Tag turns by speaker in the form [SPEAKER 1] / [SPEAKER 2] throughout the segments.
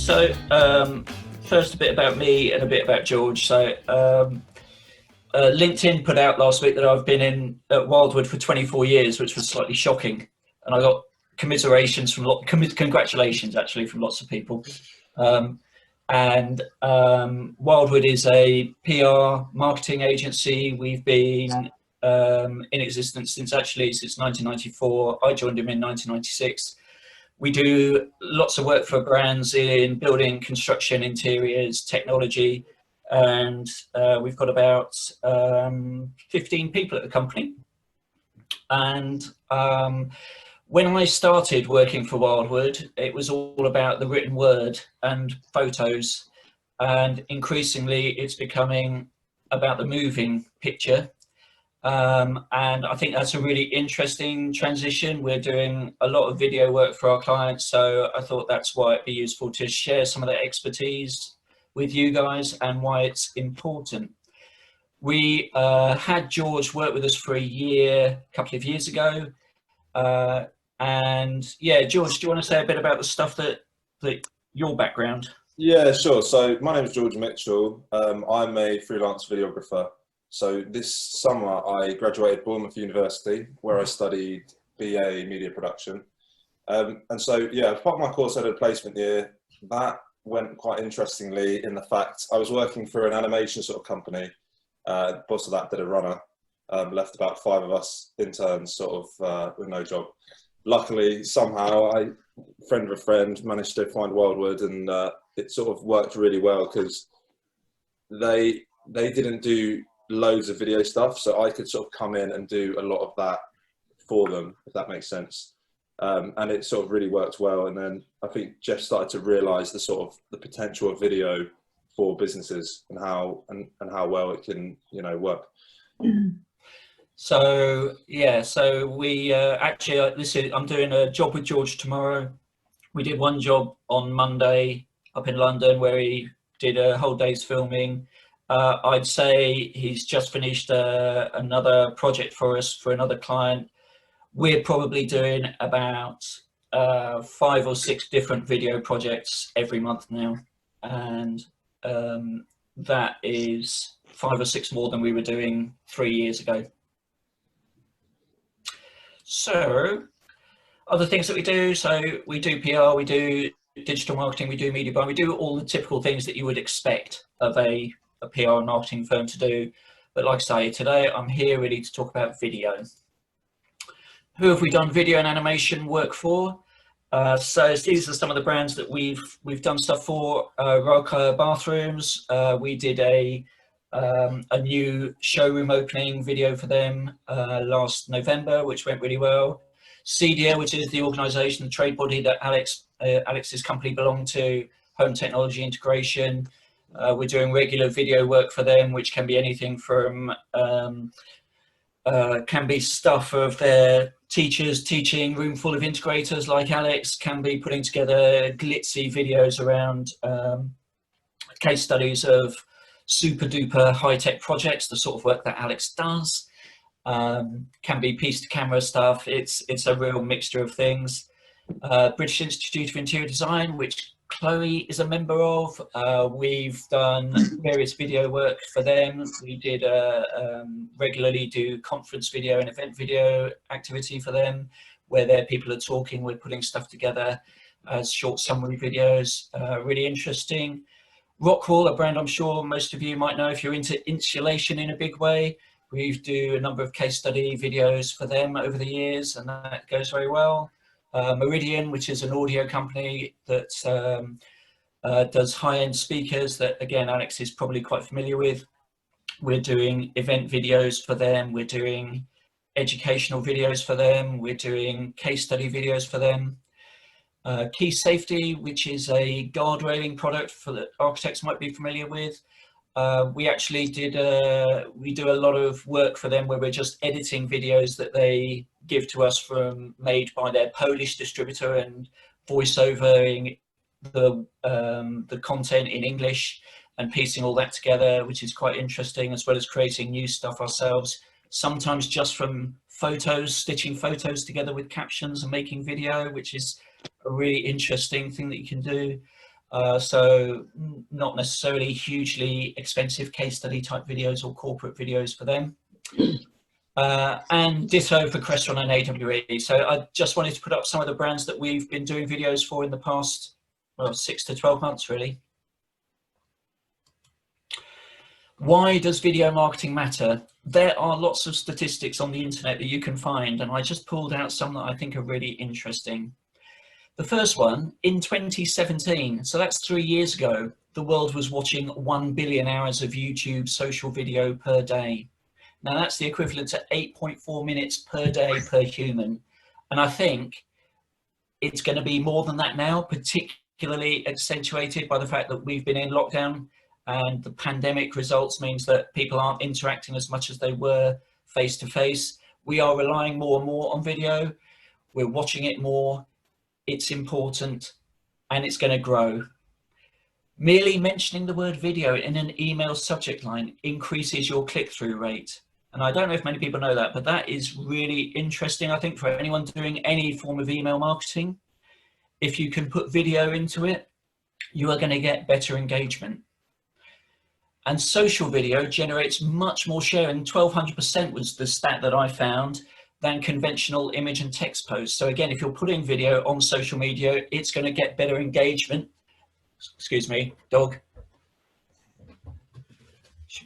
[SPEAKER 1] First a bit about me and a bit about George. LinkedIn put out last week that I've been at Wildwood for 24 years, which was slightly shocking. And I got congratulations actually from lots of people. Wildwood is a PR marketing agency. We've been in existence since 1994. I joined him in 1996. We do lots of work for brands in building, construction, interiors, technology, and we've got about 15 people at the company. And when I started working for Wildwood, it was all about the written word and photos, and increasingly it's becoming about the moving picture. And I think that's a really interesting transition. We're doing a lot of video work for our clients, so I thought that's why it'd be useful to share some of that expertise with you guys and why it's important. We had George work with us for a couple of years ago. And yeah, George, do you want to say a bit about the stuff that your background?
[SPEAKER 2] Yeah, sure. So my name is George Mitchell. I'm a freelance videographer. So this summer I graduated Bournemouth University, where I studied BA Media Production. And so, yeah, as part of my course I did a placement year. That went quite interestingly in the fact I was working for an animation sort of company. The boss of that did a runner, left about 5 of us interns sort of with no job. Luckily, somehow, friend of a friend, managed to find Wildwood, and it sort of worked really well because they didn't do loads of video stuff, so I could sort of come in and do a lot of that for them, if that makes sense. And it sort of really worked well. And then I think Jeff started to realise the potential of video for businesses and how well it can work.
[SPEAKER 1] So yeah, so we actually I'm doing a job with George tomorrow. We did one job on Monday up in London where he did a whole day's filming. I'd say he's just finished another project for us for another client. We're probably doing about 5 or 6 different video projects every month now, and that is 5 or 6 more than we were doing 3 years ago. So other things that we do, so we do PR, we do digital marketing, we do media buying, we do all the typical things that you would expect of a PR and marketing firm to do. But like I say, today I'm here really to talk about video. Who have we done video and animation work for? So these are some of the brands that we've done stuff for. Roca Bathrooms, we did a new showroom opening video for them last November, which went really well. CDA, which is the organisation, the trade body that Alex's company belonged to, Home Technology Integration. We're doing regular video work for them, which can be anything from can be stuff of their teachers teaching, room full of integrators like Alex, can be putting together glitzy videos around case studies of super duper high-tech projects, the sort of work that Alex does. Can be piece to camera stuff. It's a real mixture of things. British Institute of Interior Design, which Chloe is a member of. We've done various video work for them. We did regularly do conference video and event video activity for them, where their people are talking, we're putting stuff together as short summary videos. Really interesting. Rockwool, a brand I'm sure most of you might know if you're into insulation in a big way. We do a number of case study videos for them over the years, and that goes very well. Meridian, which is an audio company that does high-end speakers that, again, Alex is probably quite familiar with. We're doing event videos for them. We're doing educational videos for them. We're doing case study videos for them. Key Safety, which is a guard railing product for that architects might be familiar with. We actually we do a lot of work for them where we're just editing videos that they give to us made by their Polish distributor and voiceovering the content in English and piecing all that together, which is quite interesting, as well as creating new stuff ourselves, sometimes just from photos, stitching photos together with captions and making video, which is a really interesting thing that you can do. So not necessarily hugely expensive case study type videos or corporate videos for them. And ditto for Crestron and AWE. So I just wanted to put up some of the brands that we've been doing videos for in the past, well, 6 to 12 months really. Why does video marketing matter? There are lots of statistics on the internet that you can find, and I just pulled out some that I think are really interesting. The first one, in 2017, so that's 3 years ago, the world was watching 1 billion hours of YouTube social video per day. Now that's the equivalent to 8.4 minutes per day per human. And I think it's going to be more than that now, particularly accentuated by the fact that we've been in lockdown and the pandemic results means that people aren't interacting as much as they were face to face. We are relying more and more on video. We're watching it more. It's important and it's going to grow. Merely mentioning the word video in an email subject line increases your click-through rate. And I don't know if many people know that, but that is really interesting, I think, for anyone doing any form of email marketing. If you can put video into it, you are going to get better engagement. And social video generates much more sharing. 1200% was the stat that I found than conventional image and text posts. So again, if you're putting video on social media, it's going to get better engagement. Excuse me, dog.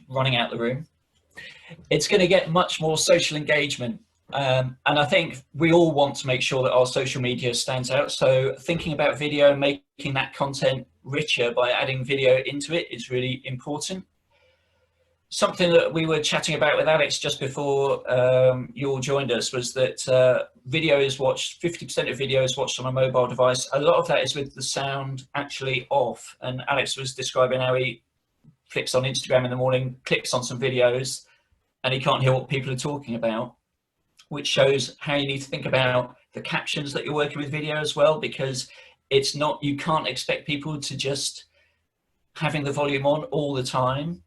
[SPEAKER 1] Running out the room. It's going to get much more social engagement. And I think we all want to make sure that our social media stands out. So thinking about video, making that content richer by adding video into it is really important. Something that we were chatting about with Alex just before you all joined us was that video is watched, 50% of video is watched on a mobile device. A lot of that is with the sound actually off. And Alex was describing how he flicks on Instagram in the morning, clicks on some videos, and he can't hear what people are talking about, which shows how you need to think about the captions that you're working with video as well, because it's not, you can't expect people to just having the volume on all the time.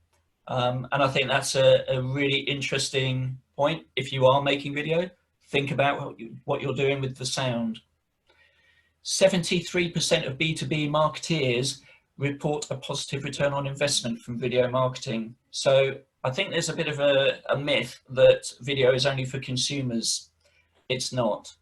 [SPEAKER 1] And I think that's a really interesting point. If you are making video, think about what you're doing with the sound. 73% of B2B marketeers report a positive return on investment from video marketing. So I think there's a bit of a myth that video is only for consumers. It's not.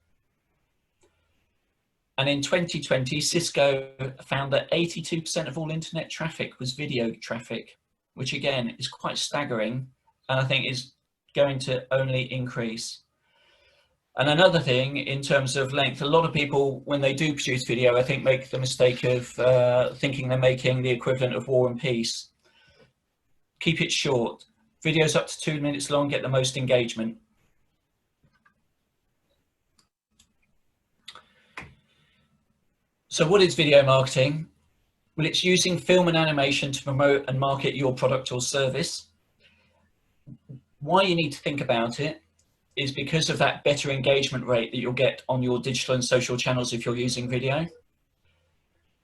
[SPEAKER 1] And in 2020, Cisco found that 82% of all internet traffic was video traffic, which again is quite staggering, and I think is going to only increase. And another thing in terms of length, a lot of people, when they do produce video, I think make the mistake of thinking they're making the equivalent of War and Peace. Keep it short. Videos up to 2 minutes long get the most engagement. So what is video marketing? Well, it's using film and animation to promote and market your product or service. Why you need to think about it is because of that better engagement rate that you'll get on your digital and social channels if you're using video.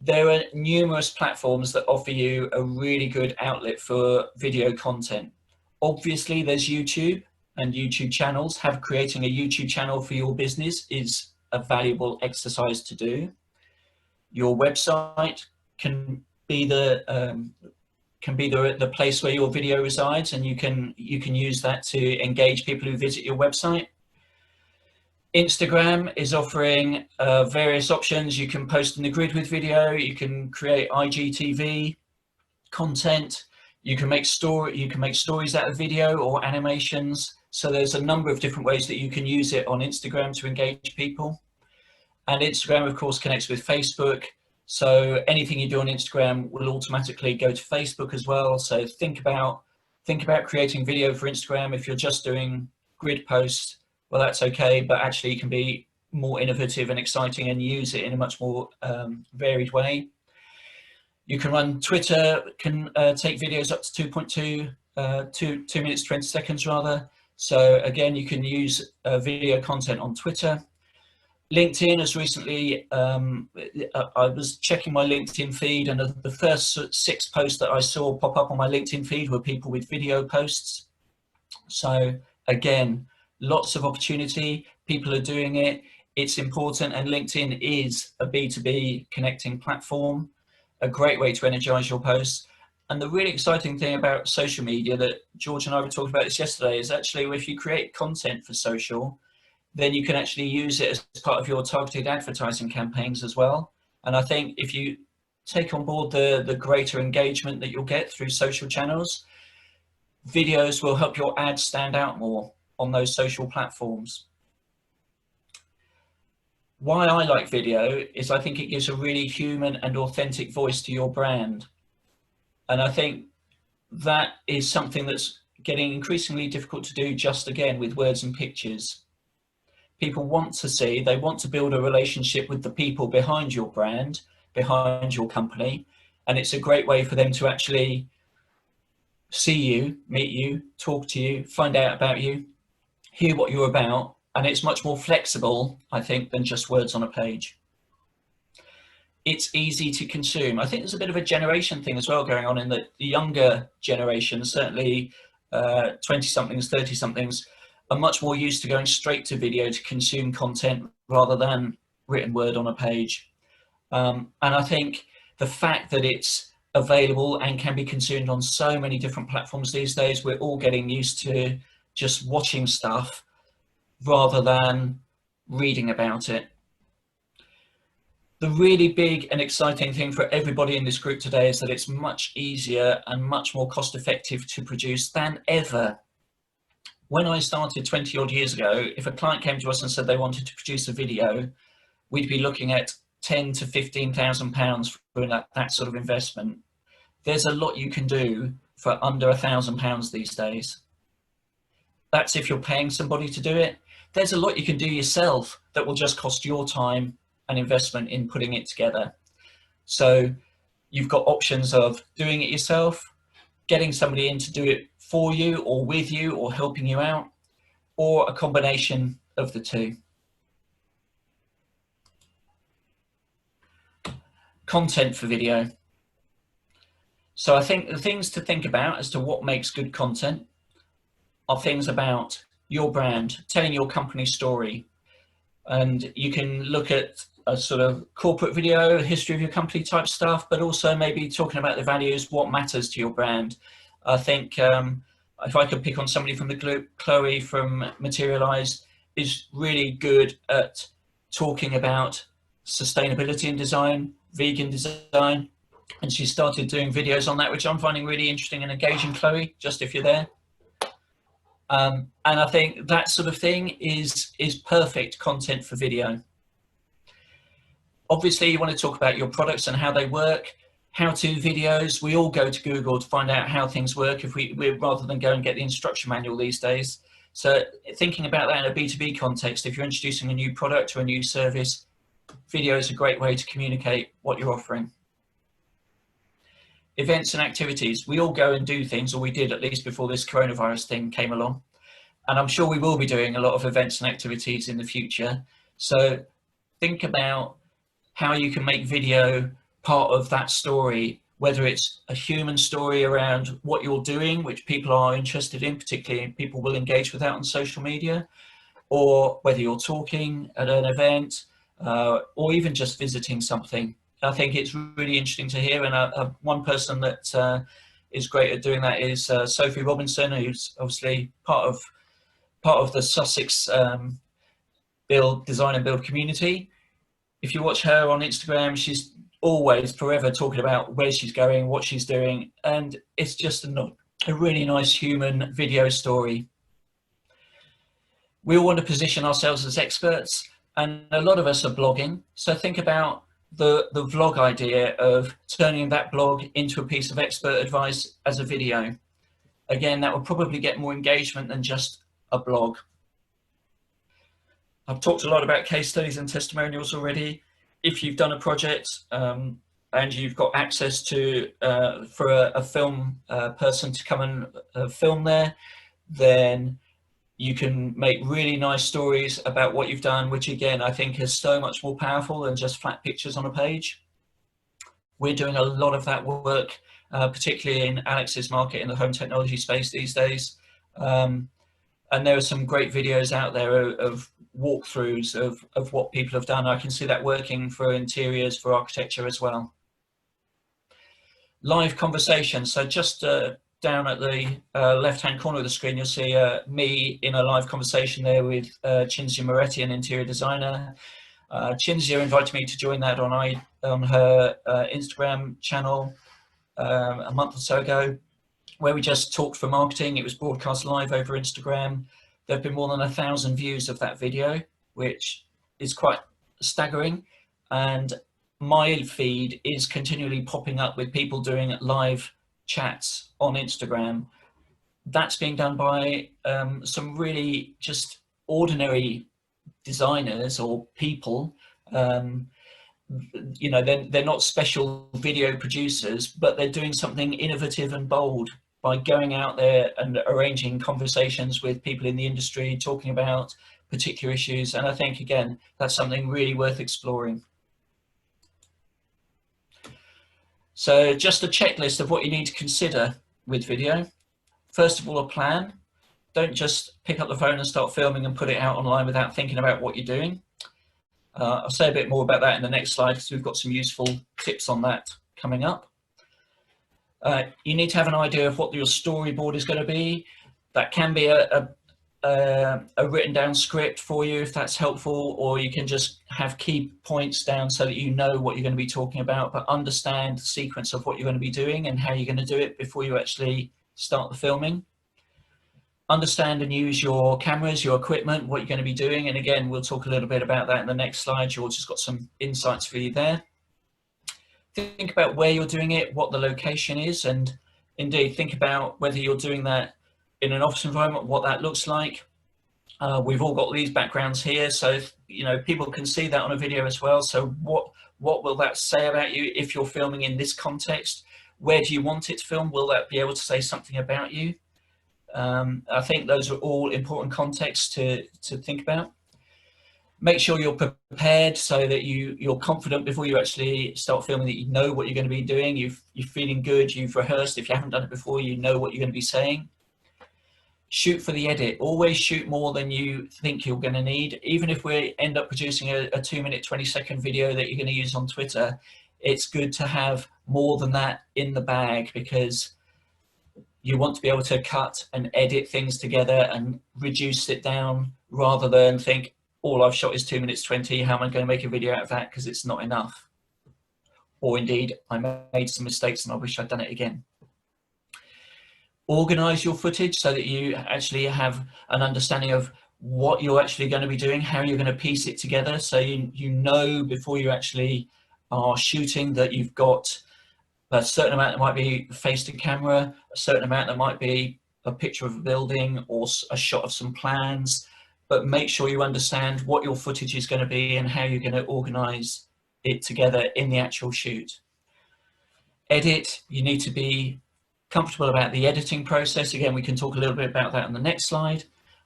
[SPEAKER 1] There are numerous platforms that offer you a really good outlet for video content. Obviously, there's YouTube and YouTube channels. Creating a YouTube channel for your business is a valuable exercise to do. Your website can be the place where your video resides, and you can use that to engage people who visit your website. Instagram is offering various options. You can post in the grid with video. You can create IGTV content. You can make stories out of video or animations. So there's a number of different ways that you can use it on Instagram to engage people. And Instagram, of course, connects with Facebook. So anything you do on Instagram will automatically go to Facebook as well. So think about creating video for Instagram. If you're just doing grid posts, well, that's okay, but actually you can be more innovative and exciting and use it in a much more varied way. You can run Twitter, can take videos up to 2 minutes, 20 seconds rather. So again, you can use video content on Twitter. LinkedIn has recently, I was checking my LinkedIn feed, and the first 6 posts that I saw pop up on my LinkedIn feed were people with video posts. So again, lots of opportunity, people are doing it, it's important, and LinkedIn is a B2B connecting platform. a great way to energize your posts. And the really exciting thing about social media that George and I were talking about this yesterday is actually if you create content for social, then you can actually use it as part of your targeted advertising campaigns as well. And I think if you take on board the greater engagement that you'll get through social channels, videos will help your ads stand out more on those social platforms. Why I like video is I think it gives a really human and authentic voice to your brand. And I think that is something that's getting increasingly difficult to do just again with words and pictures. People want to see, they want to build a relationship with the people behind your brand, behind your company. And it's a great way for them to actually see you, meet you, talk to you, find out about you, hear what you're about. And it's much more flexible, I think, than just words on a page. It's easy to consume. I think there's a bit of a generation thing as well going on in that the younger generation, certainly 20-somethings, 30-somethings, are much more used to going straight to video to consume content rather than written word on a page. And I think the fact that it's available and can be consumed on so many different platforms these days, we're all getting used to just watching stuff rather than reading about it. The really big and exciting thing for everybody in this group today is that it's much easier and much more cost effective to produce than ever. When I started 20 odd years ago, if a client came to us and said they wanted to produce a video, we'd be looking at £10,000 to £15,000 for that sort of investment. There's a lot you can do for under £1,000 these days. That's if you're paying somebody to do it. There's a lot you can do yourself that will just cost your time and investment in putting it together. So you've got options of doing it yourself, getting somebody in to do it for you or with you or helping you out, or a combination of the two. Content for video. So I think the things to think about as to what makes good content are things about your brand, telling your company story. And you can look at a sort of corporate video, history of your company type stuff, but also maybe talking about the values, what matters to your brand. I think if I could pick on somebody from the group, Chloe from Materialise is really good at talking about sustainability in design, vegan design, and she started doing videos on that, which I'm finding really interesting and engaging, Chloe, just if you're there. And I think that sort of thing is perfect content for video. Obviously, you want to talk about your products and how they work, how-to videos. We all go to Google to find out how things work if we're rather than go and get the instruction manual these days. So thinking about that in a B2B context, if you're introducing a new product or a new service, video is a great way to communicate what you're offering. Events and activities. We all go and do things, or we did at least before this coronavirus thing came along. And I'm sure we will be doing a lot of events and activities in the future. So think about how you can make video part of that story, whether it's a human story around what you're doing, which people are interested in, particularly people will engage with that on social media, or whether you're talking at an event, or even just visiting something. I think it's really interesting to hear, and one person that is great at doing that is Sophie Robinson, who's obviously part of the Sussex design and build community. If you watch her on Instagram, she's always forever talking about where she's going, what she's doing, and it's just a really nice human video story. We all want to position ourselves as experts, and a lot of us are blogging, so think about the vlog idea of turning that blog into a piece of expert advice as a video. Again, that will probably get more engagement than just a blog. I've talked a lot about case studies and testimonials already. If you've done a project and you've got access to for a film person to come and film there, then you can make really nice stories about what you've done, which again, I think is so much more powerful than just flat pictures on a page. We're doing a lot of that work, particularly in Alex's market in the home technology space these days. And there are some great videos out there of walkthroughs of what people have done. I can see that working for interiors, for architecture as well. Live conversation. So just down at the left-hand corner of the screen, you'll see me in a live conversation there with Cinzia Moretti, an interior designer. Cinzia invited me to join that on her Instagram channel a month or so ago, where we just talked for marketing. It was broadcast live over Instagram. There have been more than 1,000 views of that video, which is quite staggering. And my feed is continually popping up with people doing live chats on Instagram. That's being done by some really just ordinary designers or people. You know, they're not special video producers, but they're doing something innovative and bold by going out there and arranging conversations with people in the industry, talking about particular issues. And I think, again, that's something really worth exploring. So just a checklist of what you need to consider with video. First of all, a plan. Don't just pick up the phone and start filming and put it out online without thinking about what you're doing. I'll say a bit more about that in the next slide because we've got some useful tips on that coming up. You need to have an idea of what your storyboard is going to be. That can be a written down script for you if that's helpful, or you can just have key points down so that you know what you're going to be talking about, but understand the sequence of what you're going to be doing and how you're going to do it before you actually start the filming. Understand and use your cameras, your equipment, what you're going to be doing. And again, we'll talk a little bit about that in the next slide. George has got some insights for you there. Think about where you're doing it, what the location is, and indeed think about whether you're doing that in an office environment, what that looks like. We've all got these backgrounds here, so you know people can see that on a video as well. So what will that say about you if you're filming in this context? Where do you want it to film? Will that be able to say something about you? I think those are all important contexts to think about. Make sure you're prepared so that you're confident before you actually start filming, that you know what you're going to be doing, you're feeling good, you've rehearsed. If you haven't done it before, you know what you're going to be saying. Shoot for the edit. Always shoot more than you think you're going to need. Even if we end up producing a 2-minute, 20-second video that you're going to use on Twitter, it's good to have more than that in the bag, because you want to be able to cut and edit things together and reduce it down, rather than think, all I've shot is 2 minutes 20, how am I going to make a video out of that, because it's not enough. Or indeed, I made some mistakes and I wish I'd done it again. Organize your footage so that you actually have an understanding of what you're actually going to be doing, how you're going to piece it together, so you know before you actually are shooting that you've got a certain amount that might be face to camera, a certain amount that might be a picture of a building or a shot of some plans, but make sure you understand what your footage is going to be and how you're going to organize it together in the actual shoot. Edit, you need to be comfortable about the editing process. Again, we can talk a little bit about that on the next slide.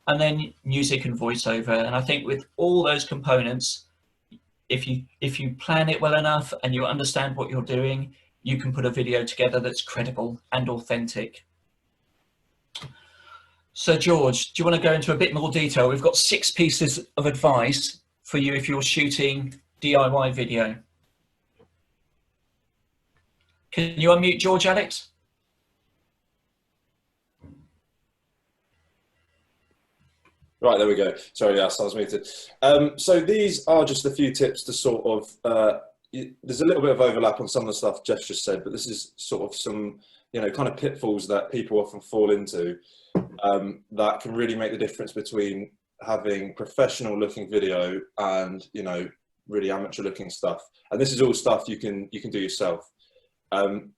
[SPEAKER 1] And then music and voiceover. And I think with all those components, if you plan it well enough and you understand what you're doing, you can put a video together that's credible and authentic. So George, do you want to go into a bit more detail? We've got 6 pieces of advice for you if you're shooting DIY video. Can you unmute George, Alex?
[SPEAKER 2] Right, there we go. Sorry, yes, I was muted. So these are just a few tips to sort of, there's a little bit of overlap on some of the stuff Jeff just said, but this is sort of some, kind of pitfalls that people often fall into that can really make the difference between having professional looking video and, really amateur looking stuff. And this is all stuff you can do yourself.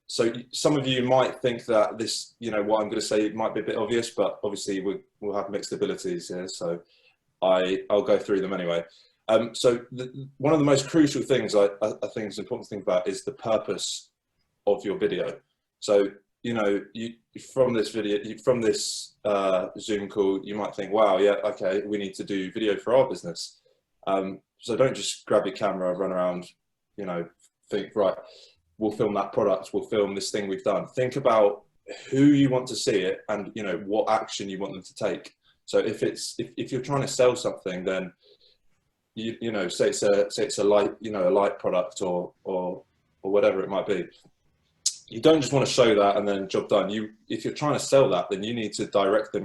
[SPEAKER 2] So some of you might think that this, what I'm going to say might be a bit obvious, but obviously we'll have mixed abilities here, so I'll go through them anyway. So one of the most crucial things I think is important to think about is the purpose of your video. So, from this video, from this Zoom call, you might think, wow, yeah, okay, we need to do video for our business. So don't just grab your camera, run around, think, right, we'll film that product, we'll film this thing we've done. Think about who you want to see it and, what action you want them to take. So if you're trying to sell something, then, say it's a light, a light product or whatever it might be, you don't just want to show that and then job done. If you're trying to sell that, then you need to direct them,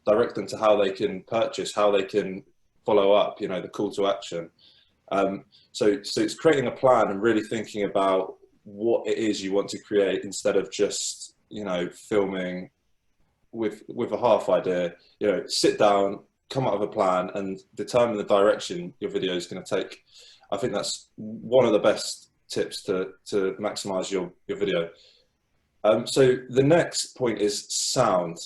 [SPEAKER 2] direct them to how they can purchase, how they can follow up, the call to action. So it's creating a plan and really thinking about what it is you want to create, instead of just, filming with a half idea. Sit down, come up with a plan and determine the direction your video is going to take. I think that's one of the best tips to maximize your video. So the next point is sound.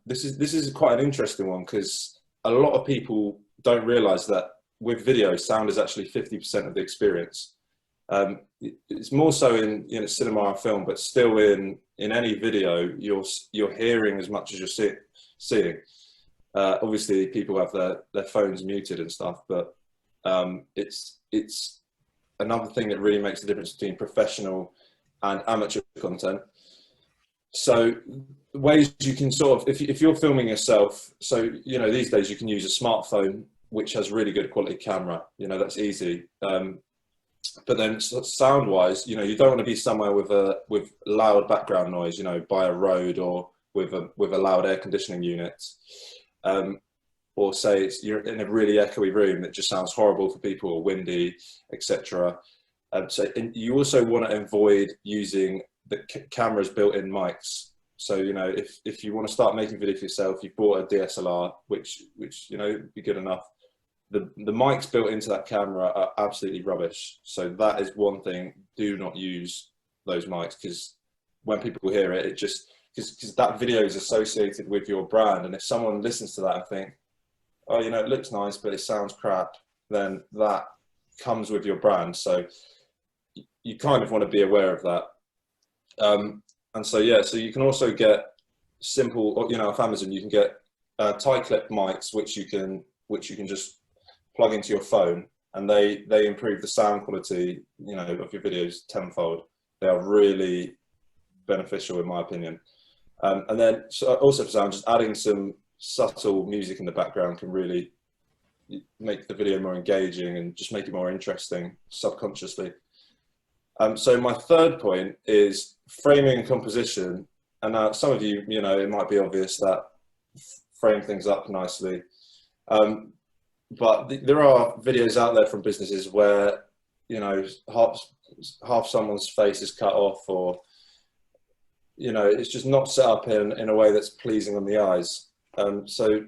[SPEAKER 2] This is quite an interesting one, because a lot of people don't realize that with video, sound is actually 50% of the experience. It's more so in cinema and film, but still in any video, you're hearing as much as you're seeing. Obviously, people have their phones muted and stuff, but it's another thing that really makes the difference between professional and amateur content. So ways you can sort of, if you're filming yourself, so these days you can use a smartphone which has really good quality camera, that's easy. But then sound wise, you don't want to be somewhere with loud background noise, by a road, or with a loud air conditioning unit. Or say you're in a really echoey room that just sounds horrible for people, or windy, etc. So you also want to avoid using the camera's built-in mics. So if you want to start making video for yourself, you've bought a DSLR, which would be good enough. The mics built into that camera are absolutely rubbish. So that is one thing. Do not use those mics, because when people hear it, because that video is associated with your brand, and if someone listens to that and think, oh, it looks nice, but it sounds crap, then that comes with your brand. So you kind of want to be aware of that. And so, yeah, so you can also get simple, off Amazon, you can get tie clip mics, which you can just plug into your phone, and they improve the sound quality, of your videos tenfold. They are really beneficial, in my opinion. And then also for sound, just adding some subtle music in the background can really make the video more engaging and just make it more interesting subconsciously. So my third point is framing and composition. And now some of you, it might be obvious that frame things up nicely. But there are videos out there from businesses where, half someone's face is cut off, or, it's just not set up in a way that's pleasing on the eyes. So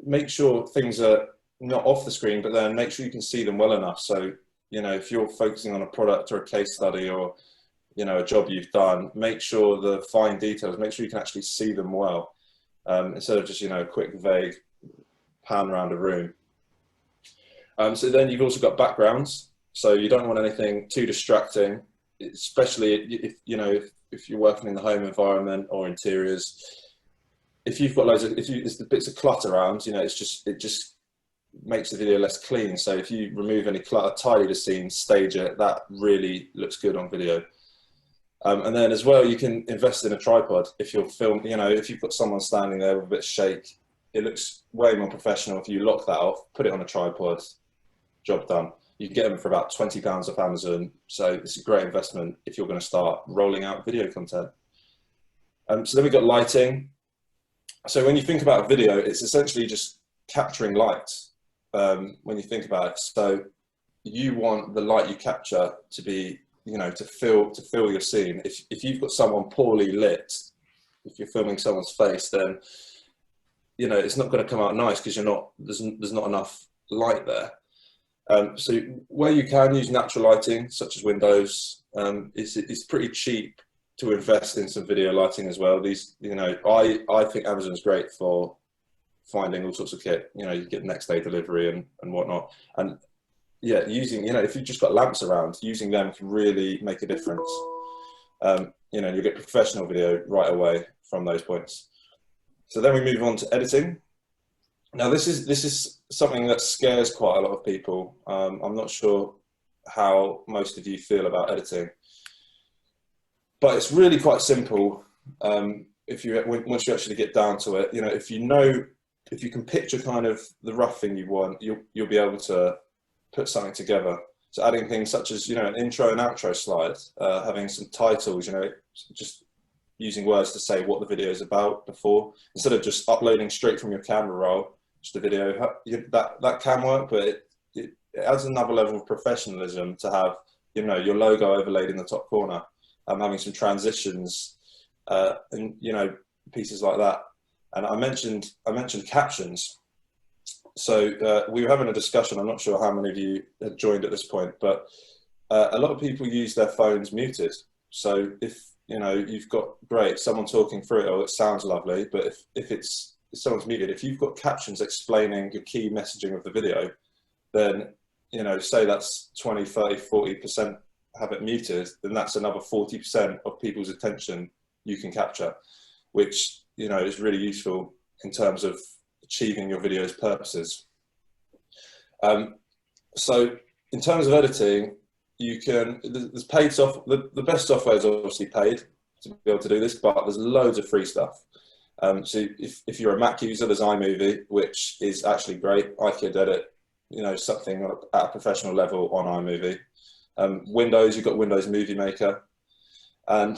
[SPEAKER 2] make sure things are not off the screen, but then make sure you can see them well enough. So, if you're focusing on a product or a case study, or, a job you've done, make sure the fine details, make sure you can actually see them well, instead of just, a quick, vague pan around a room. So then you've also got backgrounds. So you don't want anything too distracting, especially if you're working in the home environment or interiors. If you've got if the bits of clutter around, it just makes the video less clean. So if you remove any clutter, tidy the scene, stage it, that really looks good on video. And then as well, you can invest in a tripod. If you're filming, if you've got someone standing there with a bit of shake, it looks way more professional if you lock that off, put it on a tripod, job done. You can get them for about £20 off Amazon. So it's a great investment if you're going to start rolling out video content. So then we've got lighting. So when you think about video, it's essentially just capturing light when you think about it. So you want the light you capture to be, to fill your scene. If you've got someone poorly lit, if you're filming someone's face, then it's not going to come out nice, because there's not enough light there. So where you can use natural lighting, such as windows, it's pretty cheap to invest in some video lighting as well. These, I think Amazon's great for finding all sorts of kit. You get next day delivery and whatnot. And yeah, using, if you've just got lamps around, using them can really make a difference. You get professional video right away from those points. So then we move on to editing. Now this is something that scares quite a lot of people. I'm not sure how most of you feel about editing, but it's really quite simple. Once you actually get down to it, if you can picture kind of the rough thing you want, you'll be able to put something together. So adding things such as, you know, an intro and outro slide, having some titles, you know, just using words to say what the video is about before, instead of just uploading straight from your camera roll, just a video. That can work, but it adds another level of professionalism to have, you know, your logo overlaid in the top corner, having some transitions, and, you know, pieces like that. And I mentioned captions. So we were having a discussion. I'm not sure how many of you had joined at this point, but a lot of people use their phones muted. So if, you know, you've got, great, someone talking through it, or it sounds lovely, but if someone's muted, if you've got captions explaining your key messaging of the video, then, you know, say that's 20, 30, 40% have it muted, then that's another 40% of people's attention you can capture, which, you know, is really useful in terms of achieving your video's purposes. So in terms of editing, you can, there's paid software. The best software is obviously paid to be able to do this, but there's loads of free stuff. So if you're a Mac user, there's iMovie, which is actually great. I could edit, you know, something at a professional level on iMovie. Windows, you've got Windows Movie Maker. And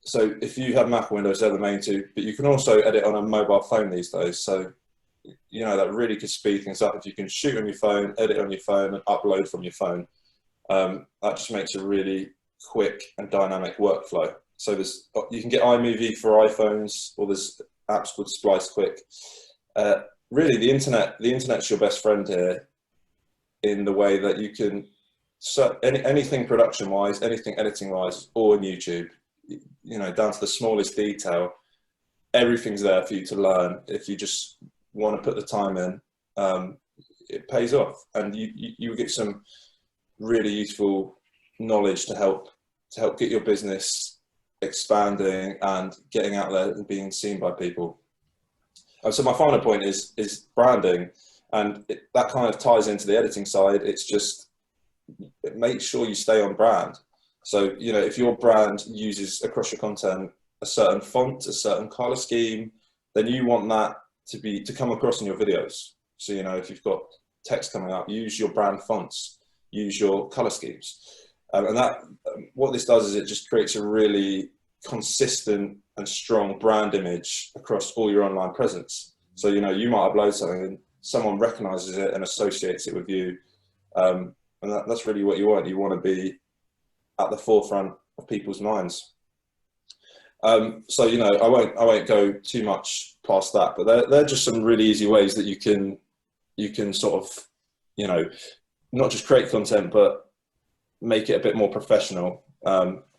[SPEAKER 2] so if you have Mac or Windows, they're the main two, but you can also edit on a mobile phone these days. So, you know, that really could speed things up. If you can shoot on your phone, edit on your phone, and upload from your phone, that just makes a really quick and dynamic workflow. So you can get iMovie for iPhones, or there's apps called Splice Quick. Really, the internet's your best friend here, in the way that you can, so anything production-wise, anything editing-wise, or on YouTube, you know, down to the smallest detail, everything's there for you to learn. If you just want to put the time in, it pays off, and you get some really useful knowledge to help get your business expanding and getting out there and being seen by people. So my final point is branding, and that kind of ties into the editing side. It's just, make sure you stay on brand. So, you know, if your brand uses across your content a certain font, a certain color scheme, then you want that to come across in your videos. So, you know, if you've got text coming up, use your brand fonts, use your color schemes. And what this does is it just creates a really consistent and strong brand image across all your online presence. So, you know, you might upload something and someone recognizes it and associates it with you. And that's really what you want. You want to be at the forefront of people's minds. So, you know, I won't go too much past that, but they're just some really easy ways that you can sort of, you know, not just create content, but make it a bit more professional,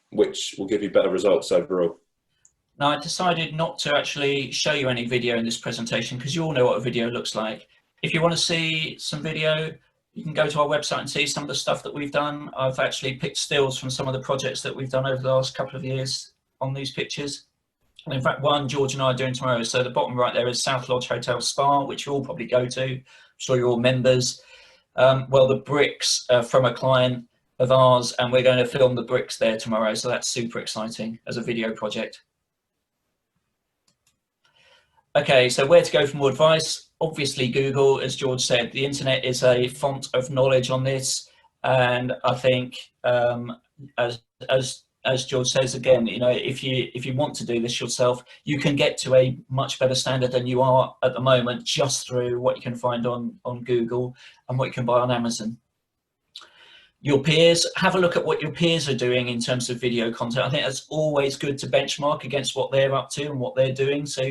[SPEAKER 2] which will give you better results overall.
[SPEAKER 1] Now, I decided not to actually show you any video in this presentation, because you all know what a video looks like. If you want to see some video, you can go to our website and see some of the stuff that we've done. I've actually picked stills from some of the projects that we've done over the last couple of years on these pictures. And in fact, one George and I are doing tomorrow. So the bottom right there is South Lodge Hotel Spa, which you'll probably go to. I'm sure you're all members. Well, the bricks from a client of ours, and we're going to film the bricks there tomorrow. So that's super exciting as a video project. Okay, so where to go for more advice? Obviously Google, as George said. The internet is a font of knowledge on this, and I think as George says again, you know, if you want to do this yourself, you can get to a much better standard than you are at the moment just through what you can find on Google and what you can buy on Amazon. Your peers, have a look at what your peers are doing in terms of video content. I think that's always good to benchmark against what they're up to and what they're doing. So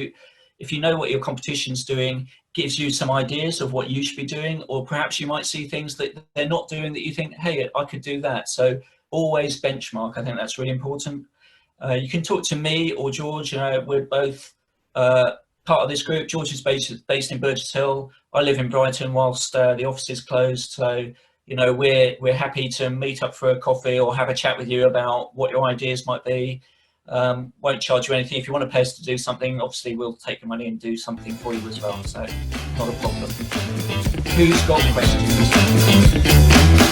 [SPEAKER 1] if you know what your competition's doing, gives you some ideas of what you should be doing, or perhaps you might see things that they're not doing that you think, hey, I could do that. So always benchmark. I think that's really important. You can talk to me or George. You know, we're both part of this group. George is based in Burgess Hill. I live in Brighton whilst the office is closed. So, you know, we're happy to meet up for a coffee or have a chat with you about what your ideas might be. Won't charge you anything. If you want to pay us to do something, obviously we'll take your money and do something for you as well. So not a problem. Who's got questions?